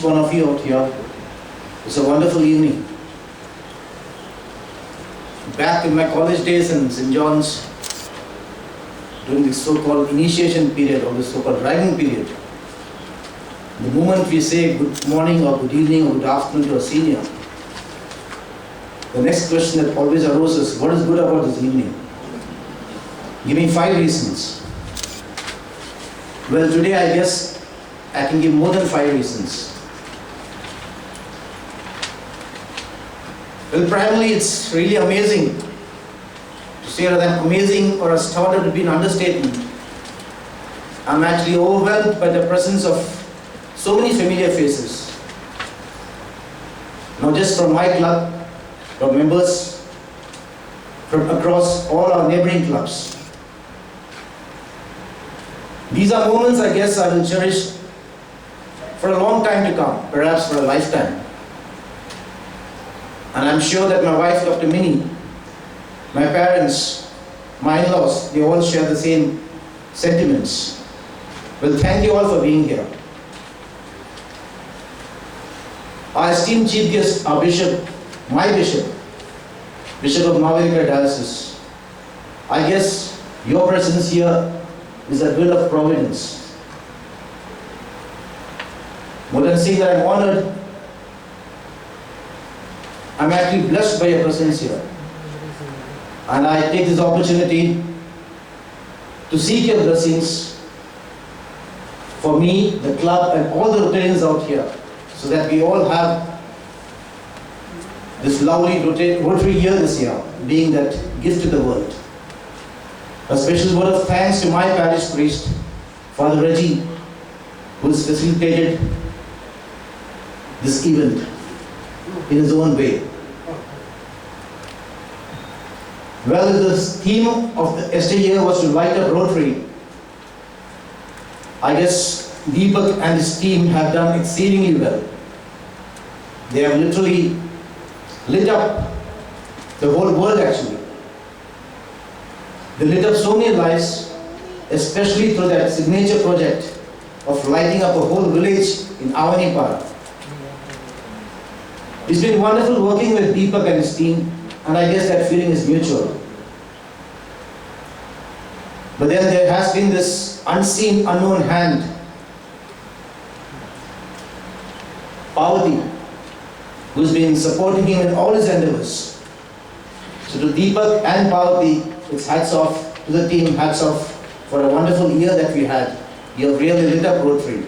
one of you out here. It's a wonderful evening. Back in my college days in St. John's, during the so-called initiation period or the so-called driving period, the moment we say good morning or good evening or good afternoon to a senior, the next question that always arose is, what is good about this evening? Give me 5 reasons. Well, today I guess I can give more than 5 reasons. Well, primarily it's really amazing. To say that amazing or astounded would be an understatement. I'm actually overwhelmed by the presence of so many familiar faces. Not just from my club, but members from across all our neighboring clubs. These are moments I guess I will cherish for a long time to come, perhaps for a lifetime. And I'm sure that my wife, Dr. Minnie, my parents, my in-laws, they all share the same sentiments. Well, thank you all for being here. Our esteemed chief guest, our bishop, my bishop, Bishop of Mavericka Diocese. I guess your presence here is a will of providence. More than saying that I'm honored, I'm actually blessed by your presence here. And I take this opportunity to seek your blessings for me, the club, and all the Rotarians out here, so that we all have this lovely Rotary year this year, being that gift to the world. A special word of thanks to my parish priest, Father Reggie, who has facilitated this event in his own way. Well, the theme of the yesterday year was to light up Rotary. I guess Deepak and his team have done exceedingly well. They have literally lit up the whole world actually. They lit up so many lives, especially through that signature project of lighting up a whole village in Avanipara. It's been wonderful working with Deepak and his team, and I guess that feeling is mutual. But then there has been this unseen, unknown hand, Parvati, who's been supporting him in all his endeavors. So to Deepak and Parvati, it's hats off. To the team, hats off for a wonderful year that we had. You have really lit up Rotary.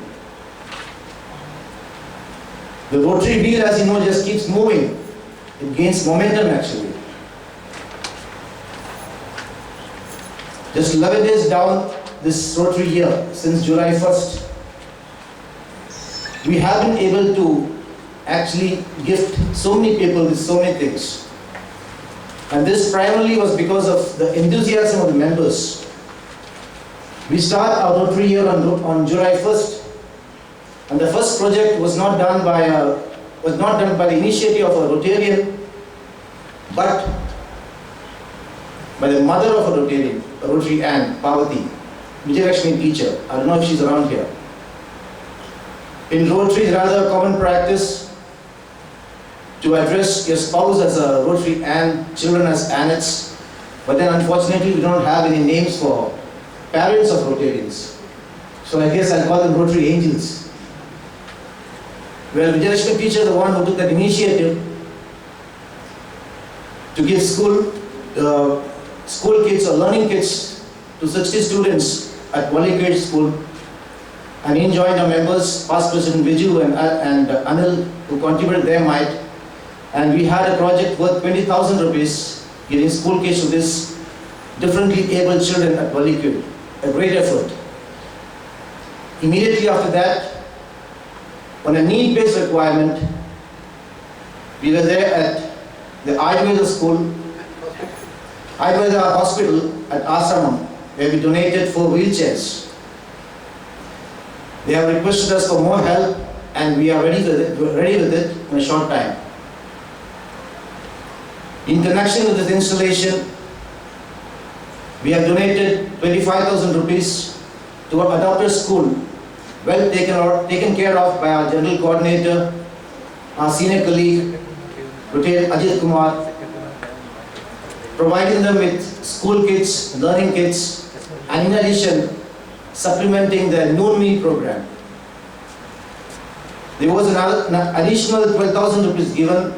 The Rotary wheel, as you know, just keeps moving. It gains momentum actually. Just 11 days down this Rotary year, since July 1st, we have been able to actually gift so many people with so many things. And this primarily was because of the enthusiasm of the members. We start our Rotary year on July 1st, and the first project was not done by the initiative of a Rotarian, but by the mother of a Rotarian, a Rotary Anne, Parvati, Vijayalakshmi teacher. I don't know if she's around here. In Rotary, it's rather a common practice to address your spouse as a Rotary Anne, children as Annettes, but then unfortunately we don't have any names for parents of Rotarians. So I guess I'll call them Rotary Angels. Well, Vijayalakshmi teacher, the one who took that initiative to give school kids or learning kits to 60 students at Wallikage School, and he joined our members, past President Viju and Anil, who contributed their mite, and we had a project worth 20,000 rupees giving school kits to these differently abled children at Wallikage. A great effort. Immediately after that, on a need-based requirement, we were there at the Ayurveda school, Ayurveda hospital at Ashramam, where we donated 4 wheelchairs. They have requested us for more help, and we are ready with it in a short time. In connection with this installation, we have donated 25,000 rupees to a adopted school well taken care of by our general coordinator, our senior colleague, Retired Ajit Kumar, providing them with school kits, learning kits, and in addition, supplementing their noon meal program. There was an additional 12,000 rupees given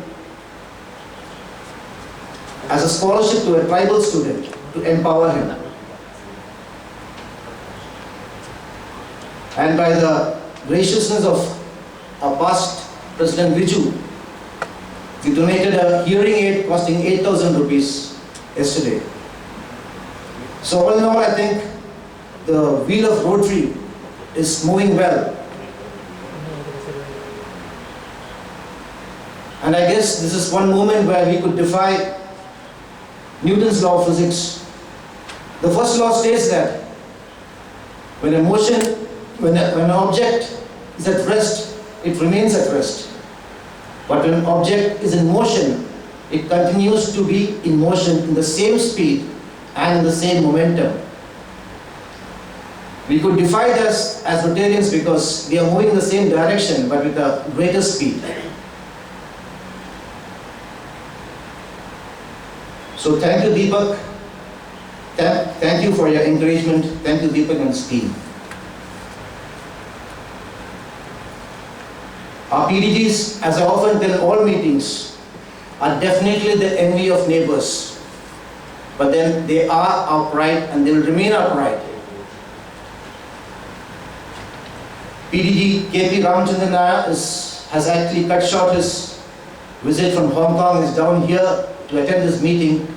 as a scholarship to a tribal student to empower him. And by the graciousness of our past President Viju, we donated a hearing aid costing 8,000 rupees yesterday. So all in all, I think the wheel of Rotary is moving well. And I guess this is one moment where we could defy Newton's law of physics. The first law states that when an object is at rest, it remains at rest. But when an object is in motion, it continues to be in motion in the same speed and in the same momentum. We could defy this as Rotarians because we are moving in the same direction but with a greater speed. So thank you, Deepak. Thank you for your encouragement. Thank you, Deepak and his team. Our PDGs, as I often tell in all meetings, are definitely the envy of neighbors. But then they are our pride and they will remain our pride. PDG KP Ramchandran has actually cut short his visit from Hong Kong, is down here to attend this meeting.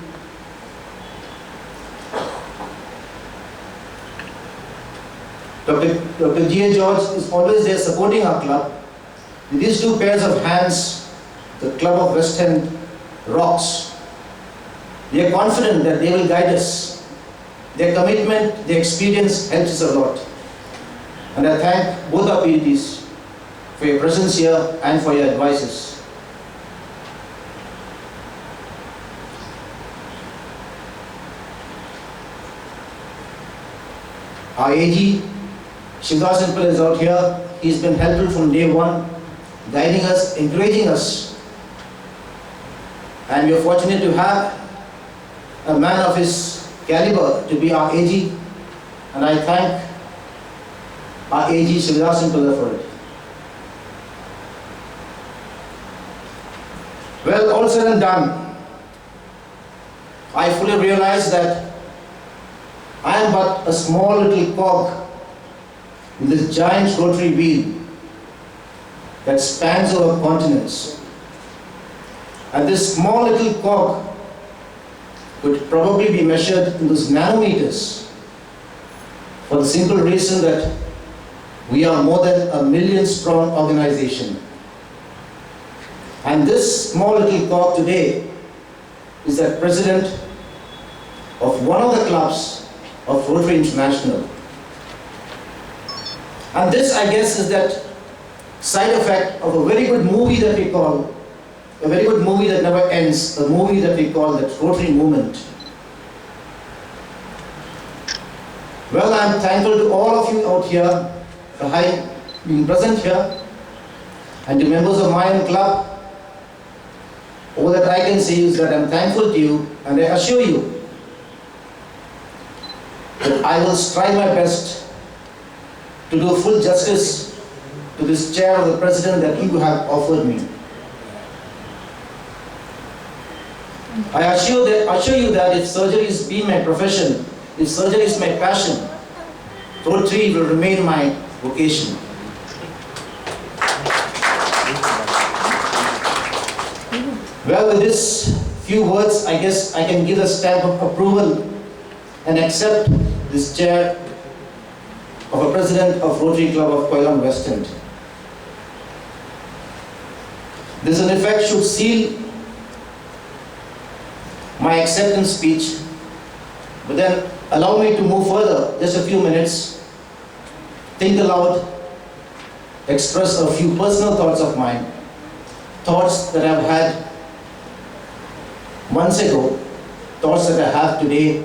Dr. G.A. George is always there supporting our club. With these two pairs of hands, the Club of West End rocks. We are confident that they will guide us. Their commitment, their experience helps us a lot. And I thank both our PDGs for your presence here and for your advices. Our AG, Shivadas is out here. He's been helpful from day one, guiding us, encouraging us. And we are fortunate to have a man of his caliber to be our AG. And I thank our AG Shivadas for it. Well, all said and done, I fully realize that I am but a small little cog in this giant rotary wheel that spans over continents. And this small little cog could probably be measured in those nanometers for the simple reason that we are more than 1 million strong organization. And this small little cog today is the president of one of the clubs of Rotary International. And this, I guess, is that side effect of a very good movie that we call, a very good movie that never ends, a movie that we call the Rotary Movement. Well, I'm thankful to all of you out here for being present here, and to members of my own club. All that I can say is that I'm thankful to you, and I assure you that I will strive my best to do full justice to this chair of the president that you have offered me. I assure you that if surgery is being my profession, if surgery is my passion, Rotary will remain my vocation. Well, with this few words, I guess I can give a stamp of approval and accept this chair of a president of Rotary Club of Quilon West End. This in effect should seal my acceptance speech, but then allow me to move further, just a few minutes, think aloud, express a few personal thoughts of mine, thoughts that I've had months ago, thoughts that I have today,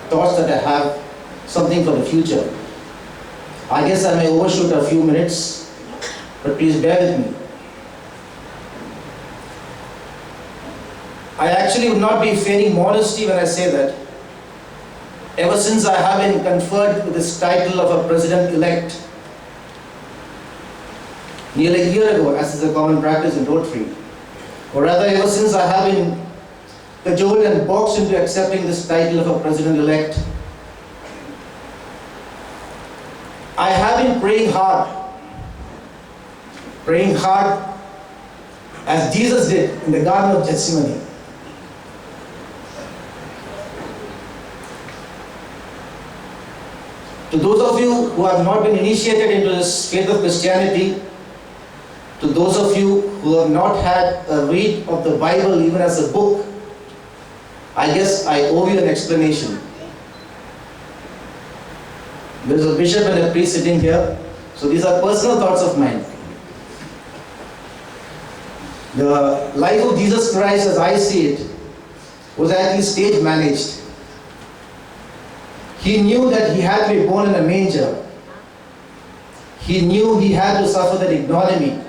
thoughts that I have something for the future. I guess I may overshoot a few minutes, but please bear with me. I actually would not be feigning modesty when I say that ever since I have been conferred with this title of a president-elect nearly a year ago, as is a common practice in Rotary, or rather ever since I have been cajoled and boxed into accepting this title of a president-elect, I have been praying hard as Jesus did in the Garden of Gethsemane. To those of you who have not been initiated into this faith of Christianity, to those of you who have not had a read of the Bible even as a book, I guess I owe you an explanation. There's a bishop and a priest sitting here, so these are personal thoughts of mine. The life of Jesus Christ, as I see it, was actually stage managed. He knew that he had to be born in a manger. He knew he had to suffer that ignominy,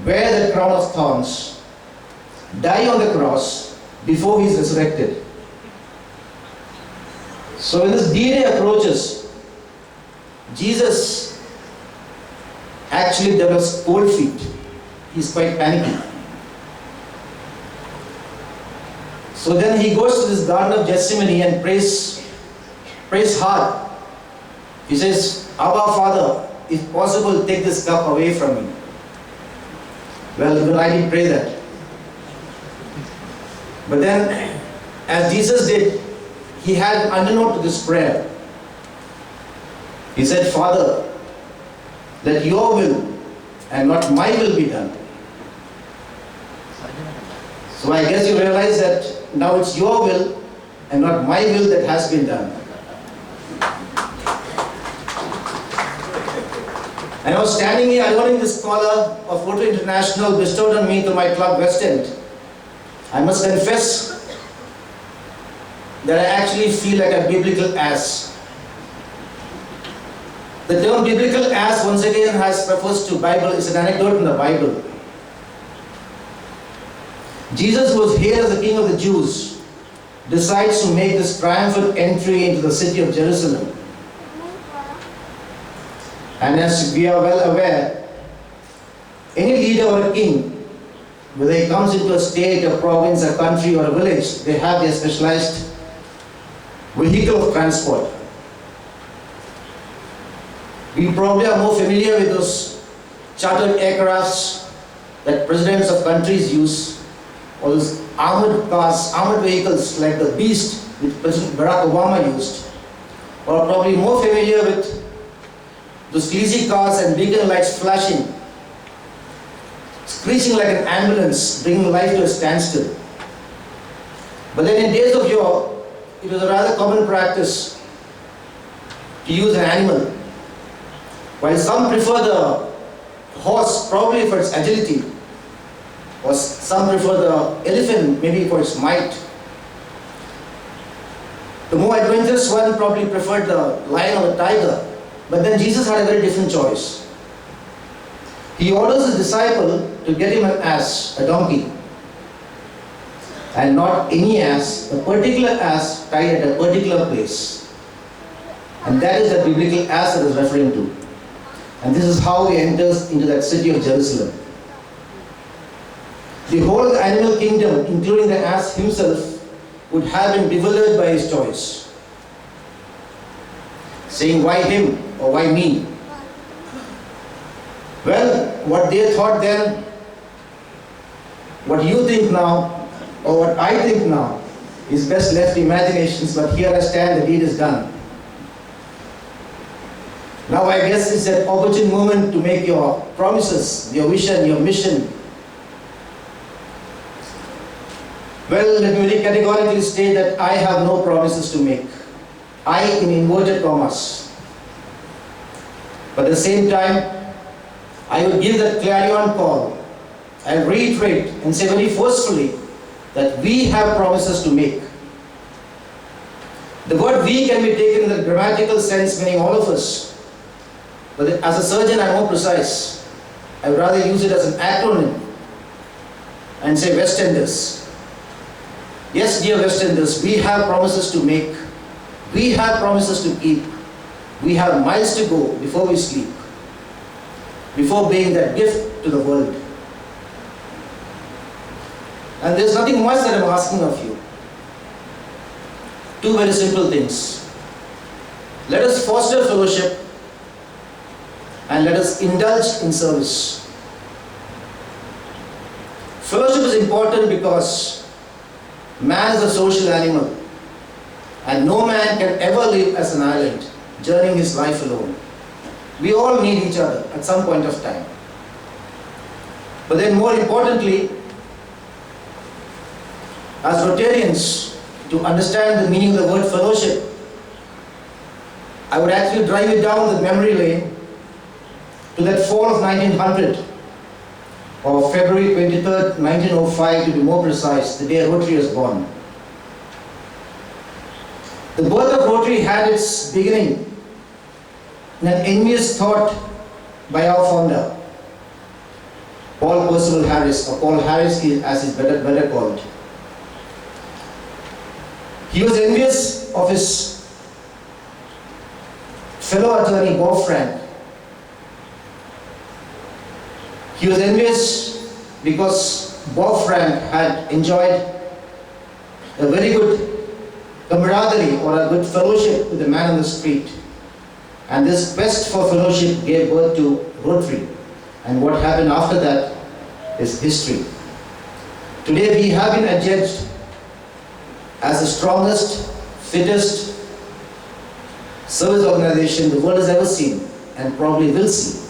wear the crown of thorns, die on the cross before he is resurrected. So when this D-Day approaches, Jesus actually develops cold feet. He's quite panicky. So then he goes to this Garden of Gethsemane and prays hard. He says, Abba, Father, if possible, take this cup away from me. Well, I didn't pray that. But then, as Jesus did, he had an undernote to this prayer. He said, Father, let your will and not my will be done. So I guess you realize that now it's your will and not my will that has been done. And I was standing here adorning this collar of Rotary International bestowed on me through my club West End. I must confess that I actually feel like a biblical ass. The term biblical ass once again refers to Bible, it's an anecdote in the Bible. Jesus, who was hailed as the King of the Jews, decides to make this triumphant entry into the city of Jerusalem. And as we are well aware, any leader or a king, whether he comes into a state, a province, a country or a village, they have their specialized vehicle of transport. We probably are more familiar with those chartered aircrafts that presidents of countries use, or those armored cars, armored vehicles like the Beast which President Barack Obama used, or probably more familiar with those sleazy cars and beacon lights flashing, screeching like an ambulance, bringing life to a standstill. But then in days of yore, it was a rather common practice to use an animal. While some prefer the horse probably for its agility, or some prefer the elephant maybe for its might. The more adventurous one probably preferred the lion or the tiger. But then Jesus had a very different choice. He orders his disciple to get him an ass, a donkey. And not any ass, a particular ass tied at a particular place. And that is the biblical ass that is referring to. And this is how he enters into that city of Jerusalem. The whole of the animal kingdom, including the ass himself, would have been bewildered by his choice, saying, why him or why me? Well, what they thought then, what you think now, or what I think now, is best left to imaginations, but here I stand, the deed is done. Now I guess it's an opportune moment to make your promises, your vision, your mission. Well, let me very categorically state that I have no promises to make. I in inverted commas. But at the same time, I will give that clarion call. I will reiterate and say very forcefully that we have promises to make. The word we can be taken in the grammatical sense, meaning all of us. But as a surgeon, I'm more precise. I would rather use it as an acronym and say West Enders. Yes, dear West Enders, we have promises to make. We have promises to keep. We have miles to go before we sleep, before being that gift to the world. And there's nothing much that I'm asking of you. Two very simple things. Let us foster fellowship and let us indulge in service. Fellowship is important because man is a social animal and no man can ever live as an island, journeying his life alone. We all need each other at some point of time. But then more importantly, as Rotarians, to understand the meaning of the word fellowship, I would actually drive it down the memory lane to that fall of 1900, or February 23rd, 1905 to be more precise, the day Rotary was born. The birth of Rotary had its beginning in an envious thought by our founder, Paul Percival Harris, or Paul Harris as he's better called. He was envious of his fellow attorney Bob Frank. He was envious because Bob Frank had enjoyed a very good camaraderie or a good fellowship with the man on the street. And this quest for fellowship gave birth to Rotary. And what happened after that is history. Today we have been adjudged as the strongest, fittest service organization the world has ever seen and probably will see.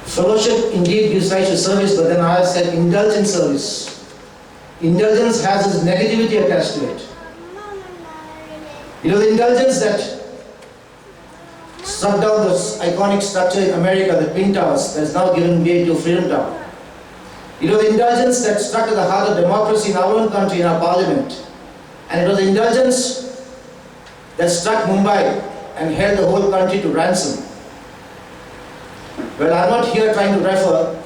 Fellowship indeed gives rise to service, but then I have said indulge in service. Indulgence has its negativity attached to it. You know, the indulgence that struck down this iconic structure in America, the Twin Towers, that is now given way to Freedom Tower. You know, the indulgence that struck at the heart of democracy in our own country, in our parliament. And it was the indulgence that struck Mumbai and held the whole country to ransom. Well, I'm not here trying to refer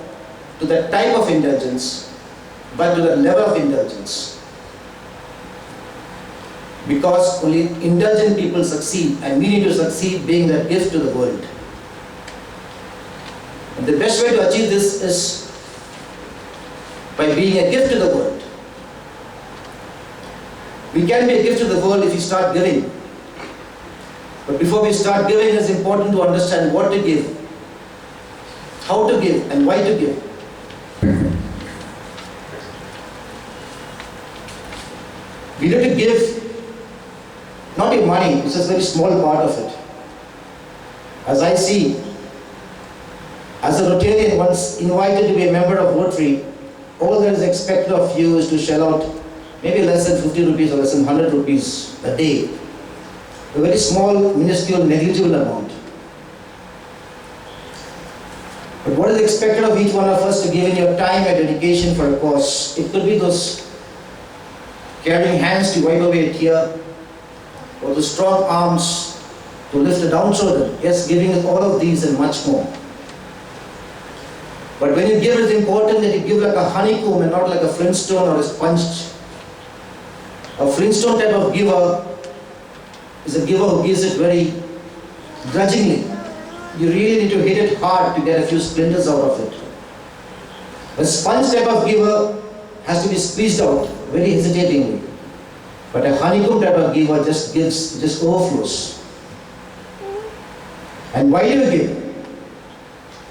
to that type of indulgence, but to the level of indulgence. Because only indulgent people succeed, and we need to succeed being that gift to the world. And the best way to achieve this is by being a gift to the world. We can be a gift to the world if we start giving. But before we start giving, it's important to understand what to give, how to give, and why to give. We need to give not in money, it's a very small part of it. As I see, as a Rotarian once invited to be a member of Rotary, all that is expected of you is to shell out maybe less than 50 rupees or less than 100 rupees a day. A very small, minuscule, negligible amount. But what is expected of each one of us to give in your time and dedication for a cause? It could be those carrying hands to wipe away a tear, or the strong arms to lift a downtrodden. Yes, giving is all of these and much more. But when you give, it's important that you give like a honeycomb and not like a flintstone or a sponge. A flintstone type of giver is a giver who gives it very grudgingly. You really need to hit it hard to get a few splinters out of it. A sponge type of giver has to be squeezed out very hesitatingly. But a honeycomb type of giver just gives, just overflows. And why do you give?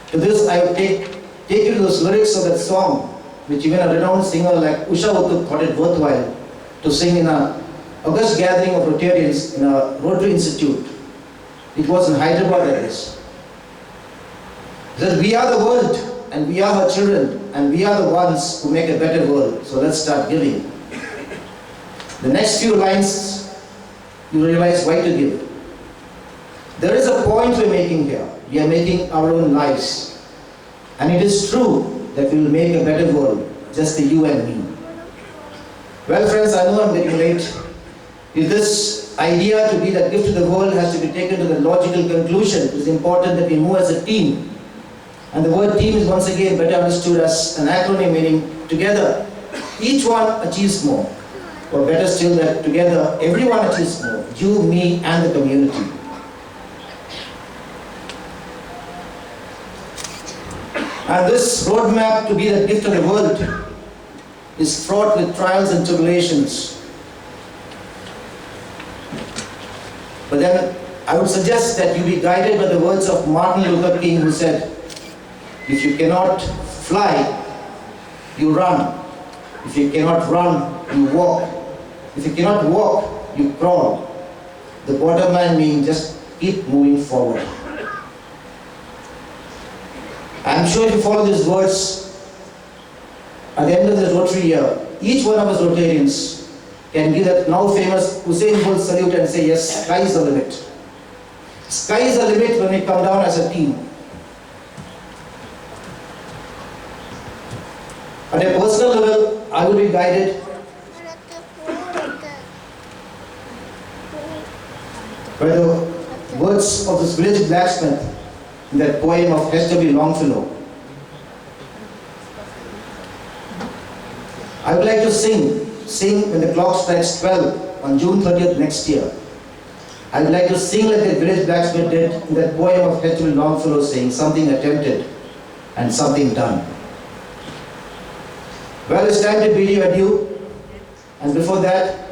To this I would take you to those lyrics of that song, which even a renowned singer like Usha Uthup thought it worthwhile to sing in an august gathering of Rotarians in a Rotary Institute. It was in Hyderabad, I guess. He said, we are the world, and we are her children, and we are the ones who make a better world, so let's start giving. The next few lines, you realize why to give. There is a point we're making here. We are making our own lives. And it is true that we will make a better world, just you and me. Well friends, I know I'm getting late. With this idea to be the gift to the world has to be taken to the logical conclusion. It is important that we move as a team. And the word team is once again better understood as an acronym meaning together. Each one achieves more. Or better still, that together everyone achieves more. You, me, and the community. And this roadmap to be the gift of the world is fraught with trials and tribulations. But then I would suggest that you be guided by the words of Martin Luther King, who said, if you cannot fly, you run. If you cannot run, you walk. If you cannot walk, you crawl. The bottom line being just keep moving forward. I'm sure if you follow these words, at the end of the Rotary year, each one of us Rotarians can give that now famous Usain Bolt salute and say, yes, sky is the limit. Sky is the limit when we come down as a team. At a personal level, I will be guided by the words of this village blacksmith in that poem of S.W. Longfellow. I would like to sing when the clock strikes 12 on June 30th next year. I would like to sing like the village blacksmith did in that poem of S.W. Longfellow, saying something attempted and something done. Well, it's time to bid you adieu. And before that,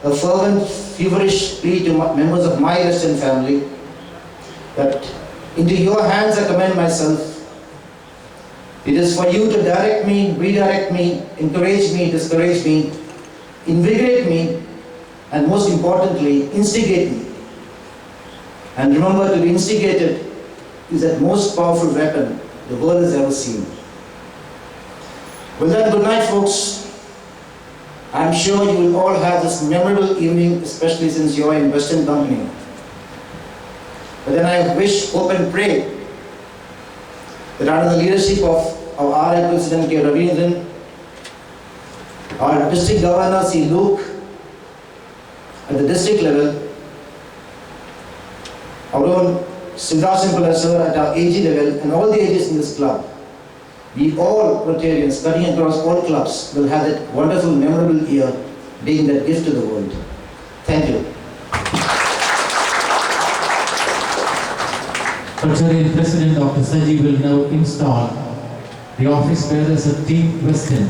a fervent, feverish plea to members of my Western family that into your hands I commend myself. It is for you to direct me, redirect me, encourage me, discourage me, invigorate me, and most importantly, instigate me. And remember, to be instigated is that most powerful weapon the world has ever seen. Well then, good night, folks. I'm sure you will all have this memorable evening, especially since you are in Western company. But then I wish, hope and pray that under the leadership of our RI President K. Ravindran, our District Governor C. Luke, at the district level, our own Siddharth sir at our AG level, and all the AGs in this club, we all Rotarians, cutting across all clubs, will have that wonderful, memorable year, being that gift to the world. Thank you. Rotarian President Dr. Saji will now install the office bearers of Team Western.